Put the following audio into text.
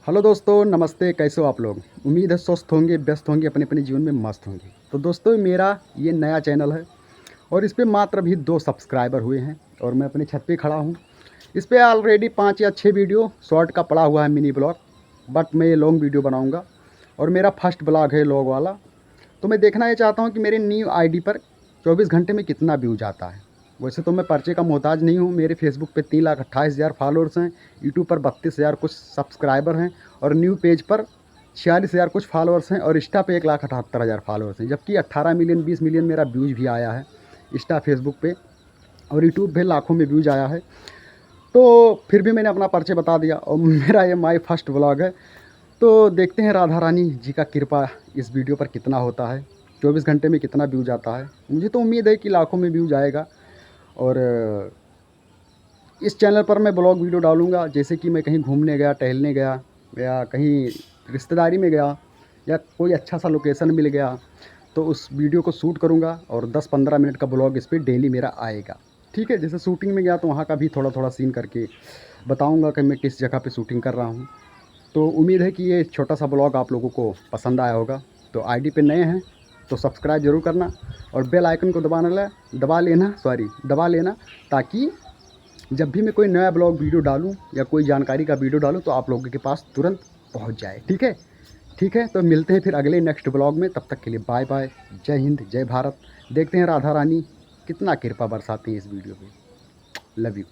Hello दोस्तों, नमस्ते। कैसे हो आप लोग? उम्मीद है स्वस्थ होंगे, व्यस्त होंगे, अपने अपने जीवन में मस्त होंगे। तो दोस्तों, मेरा ये नया चैनल है और इस पे मात्र अभी 2 सब्सक्राइबर हुए हैं और मैं अपनी छत पे खड़ा हूँ। इस पे ऑलरेडी 5 या 6 वीडियो शॉर्ट का पड़ा हुआ है, मिनी ब्लॉग। बट मैं ये लॉन्ग वीडियो बनाऊँगा और मेरा फर्स्ट ब्लॉग है लॉग वाला। तो मैं देखना ये चाहता हूँ कि मेरे न्यू आईडी पर 24 घंटे में कितना व्यूज़ आता है। वैसे तो मैं पर्चे का मोहताज नहीं हूँ। मेरे फेसबुक पे 3,28,000 फॉलोअर्स हैं, यूट्यूब पर 32,000 कुछ सब्सक्राइबर हैं और न्यू पेज पर 46,000 कुछ फॉलोअर्स हैं और इंस्टा पे 1,78,000 फॉलोअर्स हैं। जबकि 18 मिलियन 20 मिलियन मेरा व्यूज़ भी आया है इंस्टा फेसबुक पे और यूट्यूब पे लाखों में व्यूज़ आया है। तो फिर भी मैंने अपना परिचय बता दिया और मेरा ये माई फर्स्ट व्लॉग है। तो देखते हैं राधा रानी जी का कृपा इस वीडियो पर कितना होता है, 24 घंटे में कितना व्यूज़ आता है। मुझे तो उम्मीद है कि लाखों में व्यूज़ आएगा। और इस चैनल पर मैं ब्लॉग वीडियो डालूँगा, जैसे कि मैं कहीं घूमने गया, टहलने गया या कहीं रिश्तेदारी में गया या कोई अच्छा सा लोकेशन मिल गया तो उस वीडियो को शूट करूँगा और 10-15 मिनट का ब्लॉग इस पे डेली मेरा आएगा। ठीक है, जैसे शूटिंग में गया तो वहाँ का भी थोड़ा थोड़ा सीन करके बताऊँगा कि मैं किस जगह पे शूटिंग कर रहा हूँ। तो उम्मीद है कि ये छोटा सा ब्लॉग आप लोगों को पसंद आया होगा। तो आईडी पे नए हैं तो सब्सक्राइब ज़रूर करना और बेल आइकन को दबा लेना ताकि जब भी मैं कोई नया ब्लॉग वीडियो डालूँ या कोई जानकारी का वीडियो डालूँ तो आप लोगों के पास तुरंत पहुँच जाए। ठीक है, ठीक है। तो मिलते हैं फिर अगले नेक्स्ट ब्लॉग में। तब तक के लिए बाय बाय। जय हिंद, जय भारत। देखते हैं राधा रानी कितना कृपा बरसाती है इस वीडियो पे। Love you.